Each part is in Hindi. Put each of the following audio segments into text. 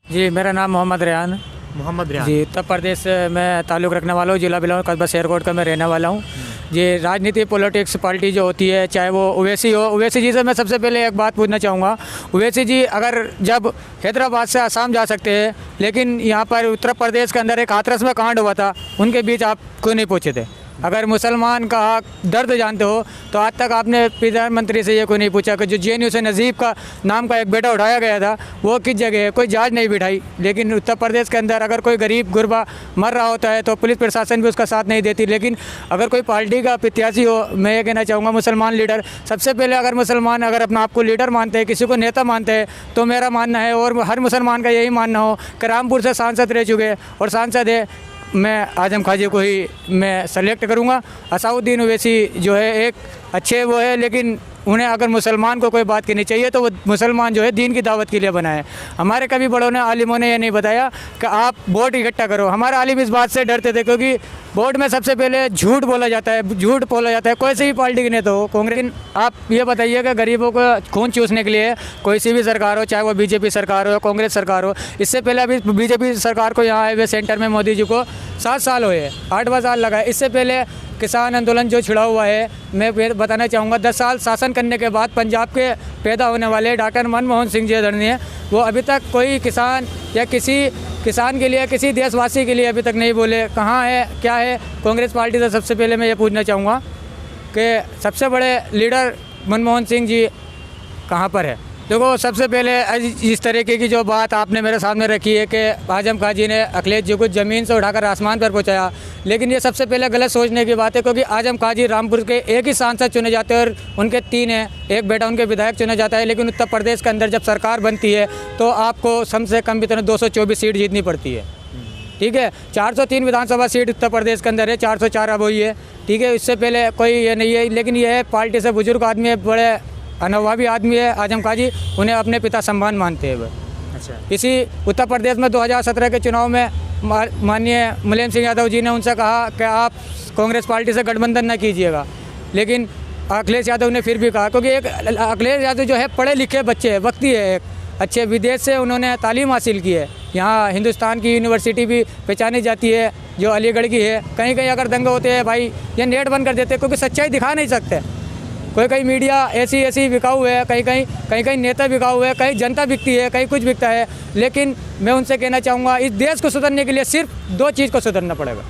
जी, मेरा नाम मोहम्मद रेहान मोहम्मद रियान। जी, उत्तर प्रदेश से मैं ताल्लुक़ रखने वाला हूँ। ज़िला बिलाऊँ कस्बा शेरकोट का मैं रहने वाला हूँ। जी, राजनीति पॉलिटिक्स पार्टी जो होती है, चाहे वो ओवैसी हो, ओवैसी जी से मैं सबसे पहले एक बात पूछना चाहूँगा। ओवैसी जी अगर जब हैदराबाद से आसाम जा सकते हैं, लेकिन यहाँ पर उत्तर प्रदेश के अंदर एक हाथरस में कांड हुआ था, उनके बीच आप क्यों नहीं पहुँचे थे? अगर मुसलमान का हक दर्द जानते हो तो आज तक आपने प्रधानमंत्री से ये कोई नहीं पूछा कि जो JNU से नज़ीब का नाम का एक बेटा उठाया गया था वो किस जगह है? कोई जांच नहीं बिठाई। लेकिन उत्तर प्रदेश के अंदर अगर कोई गरीब गुरबा मर रहा होता है तो पुलिस प्रशासन भी उसका साथ नहीं देती। लेकिन अगर कोई पार्टी का प्रत्याशी हो, मैं ये कहना चाहूँगा मुसलमान लीडर, सबसे पहले अगर मुसलमान अगर अपना आपको लीडर मानते हैं, किसी को नेता मानते हैं, तो मेरा मानना है और हर मुसलमान का यही मानना हो कि रामपुर से सांसद रह चुके और सांसद है, मैं आजम खाजी को ही मैं सेलेक्ट करूँगा। असाउद्दीन ओवैसी जो है एक अच्छे वो है, लेकिन उन्हें अगर मुसलमान को कोई बात करनी चाहिए तो वो मुसलमान जो है दीन की दावत के लिए बनाए। हमारे कभी बड़ों ने, आलिमों ने ये नहीं बताया कि आप वोट इकट्ठा करो। हमारे आलिम इस बात से डरते थे क्योंकि वोट में सबसे पहले झूठ बोला जाता है, कोई सी भी पार्टी के नेता हो, कांग्रेस। आप ये बताइए कि गरीबों को खून चूसने के लिए कोई सी भी सरकार हो, चाहे वो BJP सरकार हो या कांग्रेस सरकार हो, इससे पहले अभी BJP सरकार को यहाँ आए हुए सेंटर में मोदी जी को 7 साल हुए, 8वां साल लगा है। इससे पहले किसान आंदोलन जो छिड़ा हुआ है, मैं बताना चाहूँगा 10 साल शासन करने के बाद पंजाब के पैदा होने वाले डॉक्टर मनमोहन सिंह जी आदरणीय, वो अभी तक कोई किसान या किसी किसान के लिए, किसी देशवासी के लिए अभी तक नहीं बोले। कहाँ है, क्या है? कांग्रेस पार्टी से सबसे पहले मैं ये पूछना चाहूँगा कि सबसे बड़े लीडर मनमोहन सिंह जी कहाँ पर है? देखो, सबसे पहले इस तरीके की जो बात आपने मेरे सामने रखी है कि आजम खाजी ने अखिलेश जी को ज़मीन से उठाकर आसमान पर पहुंचाया, लेकिन ये सबसे पहले गलत सोचने की बात है क्योंकि आजम खाजी रामपुर के एक ही सांसद चुने जाते हैं और उनके 3 हैं, एक बेटा उनके विधायक चुना जाता है। लेकिन उत्तर प्रदेश के अंदर जब सरकार बनती है तो आपको कम से कम भी 224 सीट जीतनी पड़ती है। ठीक है, 403 विधानसभा सीट उत्तर प्रदेश के अंदर है, 404 अब हुई है। ठीक है, इससे पहले कोई ये नहीं है, लेकिन ये है पार्टी से बुजुर्ग आदमी है, बड़े अनुभवी आदमी है आजम खाजी, उन्हें अपने पिता सम्मान मानते हैं वो। अच्छा, इसी उत्तर प्रदेश में 2017 के चुनाव में माननीय मुलायम सिंह यादव जी ने उनसे कहा कि आप कांग्रेस पार्टी से गठबंधन न कीजिएगा, लेकिन अखिलेश यादव ने फिर भी कहा, क्योंकि एक अखिलेश यादव जो है पढ़े लिखे बच्चे है, वक्ती है, एक अच्छे विदेश से उन्होंने तालीम हासिल की है। यहाँ हिंदुस्तान की यूनिवर्सिटी भी पहचानी जाती है जो अलीगढ़ की है। कहीं कहीं अगर दंगे होते हैं भाई, ये नेट बंद कर देते क्योंकि सच्चाई दिखा नहीं सकते। कोई मीडिया ऐसी बिकाऊ है, कहीं नेता बिकाऊ है, कहीं जनता बिकती है, कहीं कुछ बिकता है। लेकिन मैं उनसे कहना चाहूँगा, इस देश को सुधरने के लिए सिर्फ 2 चीज़ को सुधरना पड़ेगा।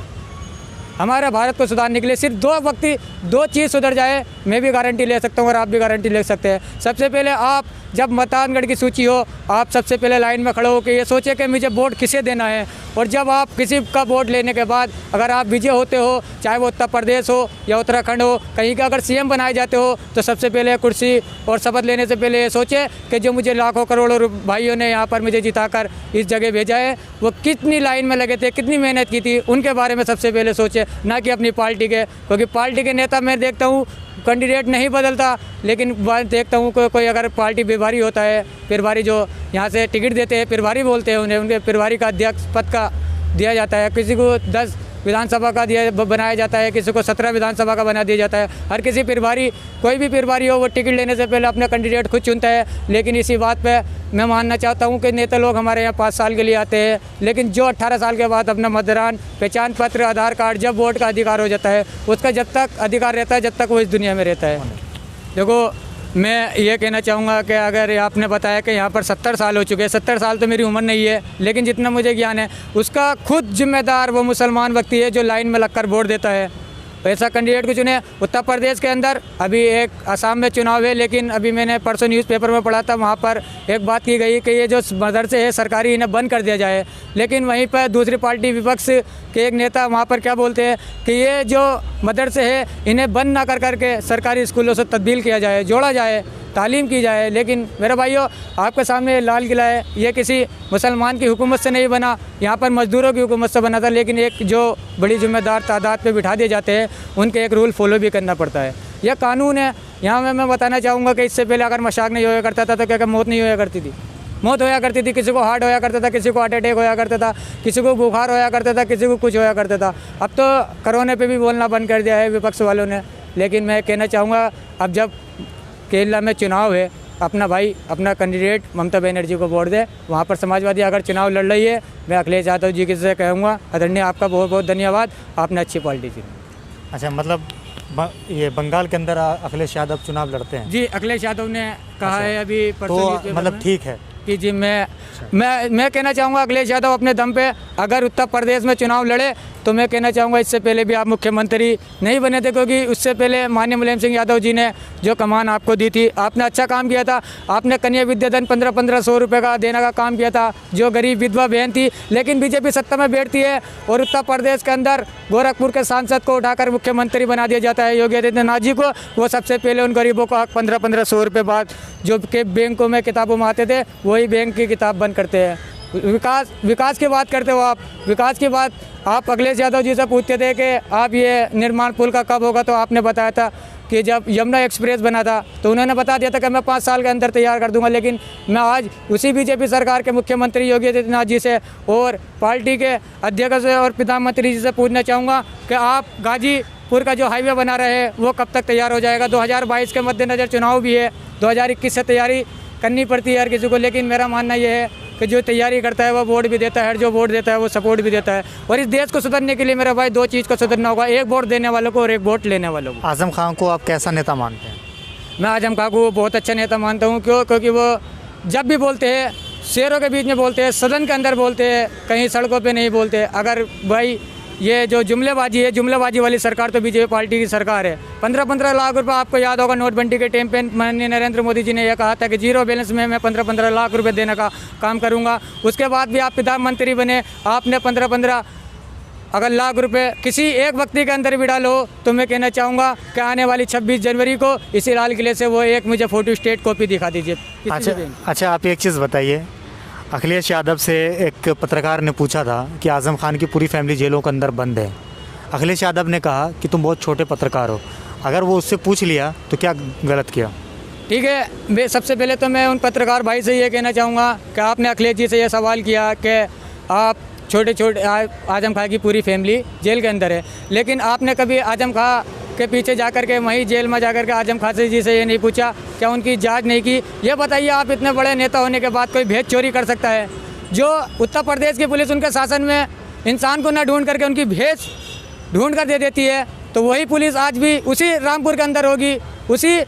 हमारे भारत को सुधारने के लिए सिर्फ 2 चीज़ सुधर जाए, मैं भी गारंटी ले सकता हूँ और आप भी गारंटी ले सकते हैं। सबसे पहले आप जब मतदानगढ़ की सूची हो, आप सबसे पहले लाइन में खड़े हो कि ये सोचे कि मुझे वोट किसे देना है। और जब आप किसी का वोट लेने के बाद अगर आप विजय होते हो, चाहे वो उत्तर प्रदेश हो या उत्तराखंड हो, कहीं का अगर CM बनाए जाते हो, तो सबसे पहले कुर्सी और शपथ लेने से पहले ये सोचे कि जो मुझे लाखों करोड़ों भाइयों ने यहाँ पर मुझे जिताकर इस जगह भेजा है, वो कितनी लाइन में लगे थे, कितनी मेहनत की थी, उनके बारे में सबसे पहले सोचे, ना कि अपनी पार्टी के। क्योंकि पार्टी के नेता मैं देखता हूँ कैंडिडेट नहीं बदलता, लेकिन देखता हूँ कोई अगर पार्टी प्रभारी होता है, प्रभारी जो यहाँ से टिकट देते हैं, प्रभारी बोलते हैं उन्हें, उनके प्रभारी का अध्यक्ष पद का दिया जाता है। किसी को 10 विधानसभा का बनाया जाता है, किसी को 17 विधानसभा का बना दिया जाता है। हर किसी प्रभारी, कोई भी प्रभारी हो, वो टिकट लेने से पहले अपना कैंडिडेट खुद चुनता है। लेकिन इसी बात पे मैं मानना चाहता हूँ कि नेता लोग हमारे यहाँ 5 साल के लिए आते हैं, लेकिन जो 18 साल के बाद अपना मतदान पहचान पत्र, आधार कार्ड, जब वोट का अधिकार हो जाता है, उसका जब तक अधिकार रहता है, जब तक वो इस दुनिया में रहता है। देखो, मैं ये कहना चाहूँगा कि अगर आपने बताया कि यहाँ पर 70 साल हो चुके हैं, 70 साल तो मेरी उम्र नहीं है, लेकिन जितना मुझे ज्ञान है उसका खुद जिम्मेदार वो मुसलमान व्यक्ति है जो लाइन में लगकर वोट देता है। ऐसा कैंडिडेट को चुने। उत्तर प्रदेश के अंदर अभी एक असम में चुनाव है, लेकिन अभी मैंने परसों न्यूज़पेपर में पढ़ा था, वहाँ पर एक बात की गई कि ये जो मदरसे है सरकारी, इन्हें बंद कर दिया जाए। लेकिन वहीं पर दूसरी पार्टी विपक्ष के एक नेता वहाँ पर क्या बोलते हैं कि ये जो मदरसे है इन्हें बंद ना कर करके सरकारी स्कूलों से तब्दील किया जाए, जोड़ा जाए, तालीम की जाए। लेकिन मेरे भाइयों, आपके सामने लाल किला है, ये किसी मुसलमान की हुकूमत से नहीं बना, यहाँ पर मजदूरों की हुकूमत से बना था। लेकिन एक जो बड़ी जिम्मेदार तादाद पे बिठा दिए जाते हैं, उनके एक रूल फॉलो भी करना पड़ता है। यह कानून है। यहाँ मैं बताना चाहूँगा कि इससे पहले अगर मशाक नहीं होया करता था तो क्या मौत नहीं होया करती थी? मौत होया करती थी। किसी को हार्ट होया करता था, किसी को हार्ट अटैक होया करता था, किसी को बुखार होया करता था, किसी को कुछ होया करता था। अब तो कोरोना पे भी बोलना बंद कर दिया है विपक्ष वालों ने। लेकिन मैं कहना चाहूँगा, अब जब केरला में चुनाव है अपना भाई अपना कैंडिडेट ममता बनर्जी को वोट दे। वहाँ पर समाजवादी अगर चुनाव लड़ रही है, मैं अखिलेश यादव जी से कहूँगा आदरणीय आपका बहुत बहुत धन्यवाद, आपने अच्छी पार्टी चुनी। अच्छा, मतलब ये बंगाल के अंदर अखिलेश यादव चुनाव लड़ते हैं? जी, अखिलेश यादव ने कहा है अभी तो मतलब ठीक है कि जी मैं कहना चाहूँगा अखिलेश यादव अपने दम पे अगर उत्तर प्रदेश में चुनाव लड़े तो मैं कहना चाहूँगा इससे पहले भी आप मुख्यमंत्री नहीं बने थे, क्योंकि उससे पहले माननीय मुलायम सिंह यादव जी ने जो कमान आपको दी थी, आपने अच्छा काम किया था। आपने कन्या विद्याधन 1500 रुपये का देने का काम किया था, जो गरीब विधवा बहन थी। लेकिन बीजेपी सत्ता में बैठती है और उत्तर प्रदेश के अंदर गोरखपुर के सांसद को उठाकर मुख्यमंत्री बना दिया जाता है योगी आदित्यनाथ जी को। वो सबसे पहले उन गरीबों को 1500 रुपये बाद जो के बैंकों में किताबों में आते थे, वही बैंक की किताब बंद करते हैं। विकास की बात करते हो आप, विकास की बात आप अखिलेश यादव जी से पूछते थे कि आप ये निर्माण पुल का कब होगा, तो आपने बताया था कि जब यमुना एक्सप्रेस बना था तो उन्होंने बता दिया था कि मैं 5 साल के अंदर तैयार कर दूंगा। लेकिन मैं आज उसी बीजेपी सरकार के मुख्यमंत्री योगी आदित्यनाथ जी से और पार्टी के अध्यक्ष से और प्रधानमंत्री जी से पूछना चाहूँगा कि आप गाजीपुर का जो हाईवे बना रहे हैं वो कब तक तैयार हो जाएगा। 2022 के मद्देनज़र चुनाव भी है, 2021 से तैयारी करनी पड़ती है हर किसी को। लेकिन मेरा मानना ये है कि जो तैयारी करता है वो वोट भी देता है, जो वोट देता है वो सपोर्ट भी देता है। और इस देश को सुधरने के लिए मेरा भाई 2 चीज़ को सुधरना होगा, एक वोट देने वालों को और एक वोट लेने वालों को। आजम खान को आप कैसा नेता मानते हैं? मैं आजम खान को बहुत अच्छा नेता मानता हूँ। क्यों? क्योंकि वो जब भी बोलते हैं शेरों के बीच में बोलते हैं, सदन के अंदर बोलते हैं, कहीं सड़कों पर नहीं बोलते। अगर भाई ये जो जुमलेबाजी है, जुमलेबाजी वाली सरकार तो बीजेपी पार्टी की सरकार है। 15-15 लाख रुपए आपको याद होगा नोटबंदी के टाइम पे माननीय नरेंद्र मोदी जी ने यह कहा था कि जीरो बैलेंस में मैं 15-15 लाख रुपए देने का काम करूंगा। उसके बाद भी आप प्रधानमंत्री बने, आपने 15-15 अगर लाख रुपए किसी एक व्यक्ति के अंदर भी डालो तो मैं कहना चाहूँगा कि आने वाली 26 जनवरी को इसी लाल किले से वो एक मुझे फोटो स्टेट कॉपी दिखा दीजिए। अच्छा, आप एक चीज़ बताइए, अखिलेश यादव से एक पत्रकार ने पूछा था कि आज़म खान की पूरी फैमिली जेलों के अंदर बंद है। अखिलेश यादव ने कहा कि तुम बहुत छोटे पत्रकार हो, अगर वो उससे पूछ लिया तो क्या गलत किया? ठीक है, मैं सबसे पहले तो मैं उन पत्रकार भाई से ये कहना चाहूँगा कि आपने अखिलेश जी से ये सवाल किया कि आप छोटे आज़म खान की पूरी फैमिली जेल के अंदर है, लेकिन आपने कभी आज़म खान के पीछे जाकर के वहीं जेल में जाकर के आज़म खान जी से ये नहीं पूछा क्या उनकी जांच नहीं की? ये बताइए, आप इतने बड़े नेता होने के बाद कोई भेद चोरी कर सकता है? जो उत्तर प्रदेश की पुलिस उनके शासन में इंसान को न ढूंढ करके उनकी भेद ढूंढ कर दे देती है, तो वही पुलिस आज भी उसी रामपुर के अंदर होगी, उसी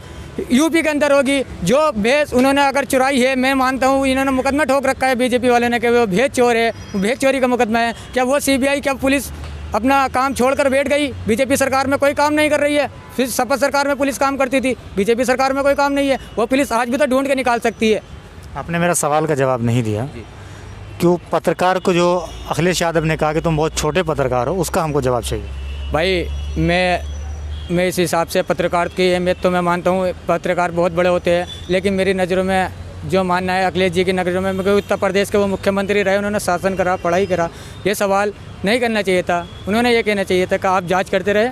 यूपी के अंदर होगी। जो भेद उन्होंने अगर चुराई है, मैं मानता हूँ इन्होंने मुकदमा ठोक रखा है बीजेपी वाले ने कि वो भेद चोर है, भेद चोरी का मुकदमा है। क्या वो सीबीआई, क्या पुलिस अपना काम छोड़कर बैठ गई? बीजेपी सरकार में कोई काम नहीं कर रही है। फिर सपा सरकार में पुलिस काम करती थी, बीजेपी सरकार में कोई काम नहीं है। वो पुलिस आज भी तो ढूंढ के निकाल सकती है। आपने मेरा सवाल का जवाब नहीं दिया। क्यों पत्रकार को, जो अखिलेश यादव ने कहा कि तुम बहुत छोटे पत्रकार हो, उसका हमको जवाब चाहिए। भाई मैं इस हिसाब से पत्रकार की अहमियत तो मैं मानता हूँ, पत्रकार बहुत बड़े होते हैं, लेकिन मेरी नज़रों में जो मानना है अखिलेश जी की नज़रों में, क्योंकि उत्तर प्रदेश के वो मुख्यमंत्री रहे, उन्होंने शासन करा, पढ़ाई करा, ये सवाल नहीं करना चाहिए था। उन्होंने ये कहना चाहिए था कि आप जांच करते रहे,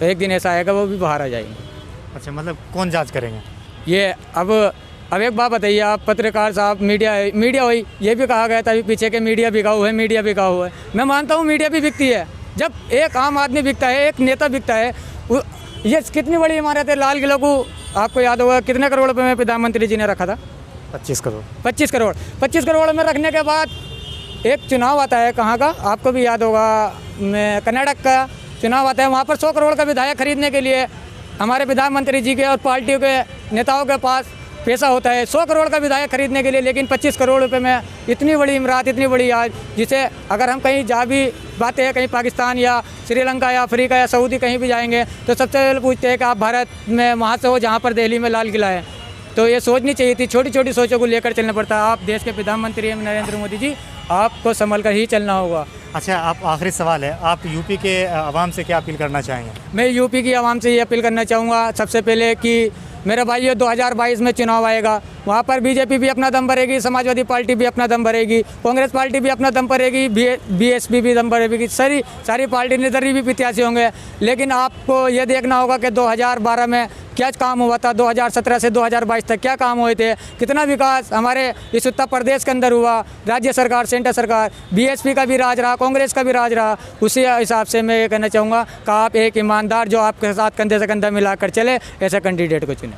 तो एक दिन ऐसा आएगा वो भी बाहर आ जाएंगे। अच्छा, मतलब कौन जांच करेंगे? ये अब एक बात बताइए, आप पत्रकार साहब, मीडिया हुई, ये भी कहा गया था अभी पीछे के मीडिया बिकाऊ है, मीडिया बिकाऊ है। मैं मानता हूँ मीडिया भी बिकती है। जब एक आम आदमी बिकता है, एक नेता बिकता है, ये कितनी बड़ी इमारत है लाल किला को, आपको याद होगा कितने करोड़ रुपये में प्रधानमंत्री जी ने रखा था? 25 करोड़। 25 करोड़ में रखने के बाद एक चुनाव आता है, कहाँ का आपको भी याद होगा, कर्नाटक का चुनाव आता है। वहाँ पर 100 करोड़ का विधायक खरीदने के लिए हमारे प्रधानमंत्री जी के और पार्टियों के नेताओं के पास पैसा होता है 100 करोड़ का विधायक खरीदने के लिए। लेकिन 25 करोड़ रुपए में इतनी बड़ी इमारत, इतनी बड़ी आज, जिसे अगर हम कहीं जा भी बातें हैं, कहीं पाकिस्तान या श्रीलंका या अफ्रीका या सऊदी कहीं भी जाएंगे तो सबसे पहले पूछते हैं कि आप भारत में वहाँ से हो जहाँ पर दिल्ली में लाल किला है। तो ये सोचनी चाहिए थी, छोटी छोटी सोचों को लेकर चलना पड़ता है। आप देश के प्रधानमंत्री हैं नरेंद्र मोदी जी, आपको संभल कर ही चलना होगा। अच्छा, आप आखिरी सवाल है, आप यूपी के आवाम से क्या अपील करना चाहेंगे? मैं यूपी की आवाम से ये अपील करना चाहूँगा सबसे पहले कि मेरे भाई, ये 2022 में चुनाव आएगा, वहाँ पर बीजेपी भी अपना दम भरेगी, समाजवादी पार्टी भी अपना दम भरेगी, कांग्रेस पार्टी भी अपना दम भरेगी, बीएसपी भी दम भरेगी, सारी पार्टी निर्दलीय भी प्रत्याशी होंगे। लेकिन आपको ये देखना होगा कि 2012 में क्या काम हुआ था, 2017 से 2022 तक क्या काम हुए थे, कितना विकास हमारे इस उत्तर प्रदेश के अंदर हुआ। राज्य सरकार, सेंटर सरकार, बीएसपी का भी राज रहा, कांग्रेस का भी राज रहा। उसी हिसाब से मैं ये कहना चाहूँगा कि आप एक ईमानदार, जो आपके साथ कंधे से कंधा मिलाकर चले, ऐसे कैंडिडेट को चुने।